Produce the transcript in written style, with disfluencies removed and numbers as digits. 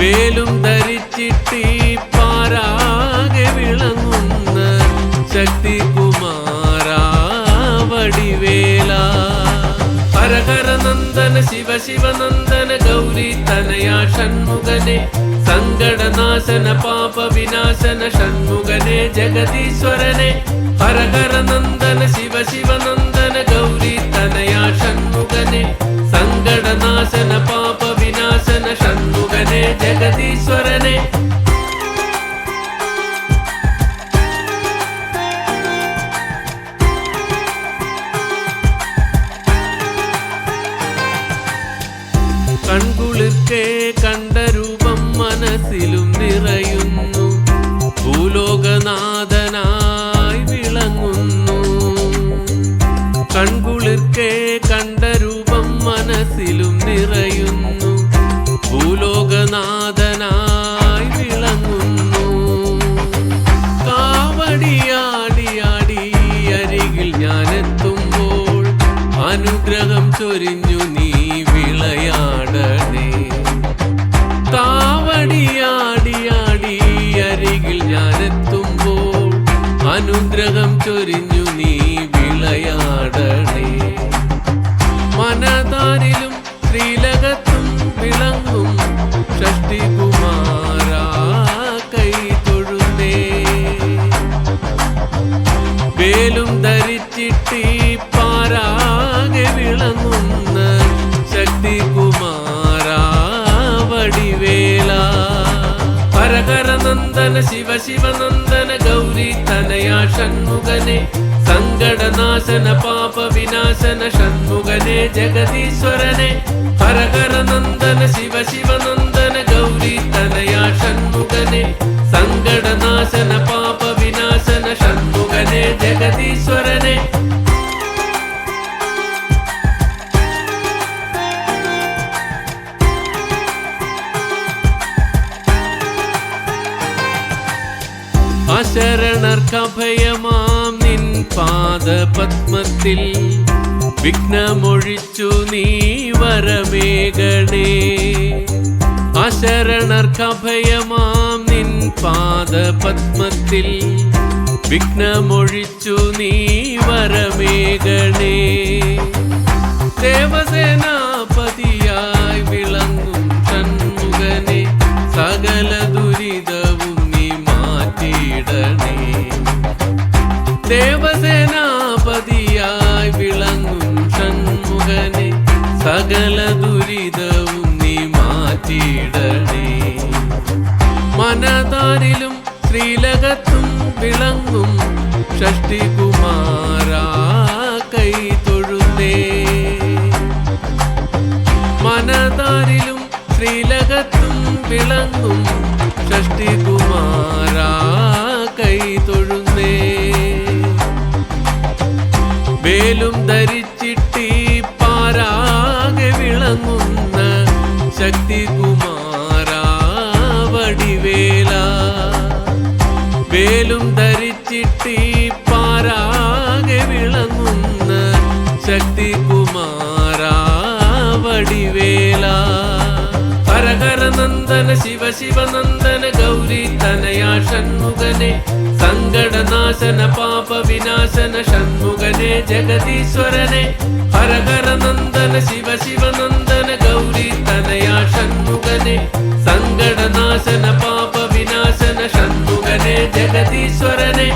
വേലും ധരിച്ചിട്ടി പാരാകെ വിളങ്ങുന്ന ശക്തി കുമാരാ വടിവേല. ഹരഹര നന്ദന ശിവ ശിവനന്ദന ഗൗരി തനയാ ഷൺമുഖനെ സങ്കടനാശന പാപ വിനാശന ഷൺമുഖനെ ജഗദീശ്വരനെ. ഹരഹര നന്ദന ശിവ ശിവനന്ദന ഗൗരി തനയാ ഷൺമുഖനെ സങ്കടനാശന പാപ വിനാശന ഷൺമുഖനെ ജഗദീശ്വരനെ. കൺകുളിർക്കെ കണ്ട രൂപം മനസ്സിലും നിറയുന്നു ഭൂലോകനാഥനായി വിളങ്ങുന്നു. കൺകുളിർക്കെ കണ്ട രൂപം മനസ്സിലും നിറയുന്നു ഭൂലോകനാഥനായി വിളങ്ങുന്നു. കാവടിയാടിയാടി അരികിൽ ഞാനെത്തുമ്പോൾ അനുഗ്രഹം ചൊരിഞ്ഞു നീ വിളയാടണേ. കാവടിയാടിയാടി അരികിൽ ഞാനെത്തുമ്പോൾ അനുഗ്രഹം ചൊരിഞ്ഞു നീ വിളയാടണേ. മനതാരിലും ശ്രീലകത്തും വിളങ്ങും ഷഷ്ടി കുമാരാ കൈ തൊഴുന്നേ. വേലും ധരിച്ചിട്ടി പാരാകെ വിളങ്ങുന്ന ശക്തി കുമാരാ വടിവേല. ഹരഹര നന്ദന ശിവ ശിവനന്ദന ഗൗരി തനയാ ഷൺമുഖനെ സങ്കടനാശന പാപ വിനാശന ഷൺമുഖനെ ജഗദീശ്വരനെ. ഹരഹര നന്ദന ശിവ ശിവനന്ദന ഗൗരി തനയാ ഷൺമുഖനെ സങ്കടനാശന പാപ വിനാശന ഷൺമുഖനെ ജഗദീശ്വരനെ. അശരണർക്കഭയമാം നിൻ പാദപത്മത്തിൽ വിഘ്നമൊഴിച്ചു നീ വരമേകണേ. അശരണർക്കഭയമാം നിൻ പാദപത്മത്തിൽ വിഘ്നമൊഴിച്ചു നീ വരമേകണേ. ദേവസേനാപതിയായി വിളങ്ങും ഷൺമുഖനെ സകല ദുരിതവും നീ മാറ്റിയിടണേ. ദേവസേനാപതിയായി വിളങ്ങും ഷൺമുഖനെ സകല ദുരിതവും നീ മാറ്റിയിടണേ. മനതാരിലും ശ്രീലകത്തും വിളങ്ങും ഷഷ്ടി കുമാരാ കൈ തൊഴുന്നേ. മനതാരിലും ശ്രീലകത്തും വിളങ്ങും ഷഷ്ടി കുമാരാ കൈ തൊഴുന്നേ. വേലും ധരിച്ചിട്ടി പാരാകെ വിളങ്ങുന്ന ശക്തി കുമാരാ വടിവേല. വേലും ധരിച്ചിട്ടി പാരാകെ വിളങ്ങുന്ന ശക്തി കുമാരാ വടിവേല. ഹരഹര നന്ദന ശിവ ശിവനന്ദന ഗൗരി തനയാ ഷൺമുഖനെ സങ്കടനാശന പാപ വിനാശന ഷൺമുഖനെ ജഗദീശ്വരനെ. ഹരഹര നന്ദന ശിവ ശിവനന്ദന ഗൗരി തനയാ ഷൺമുഖനെ സങ്കടനാശന പാപ വിനാശന ഷൺമുഖനെ ജഗദീശ്വരനെ.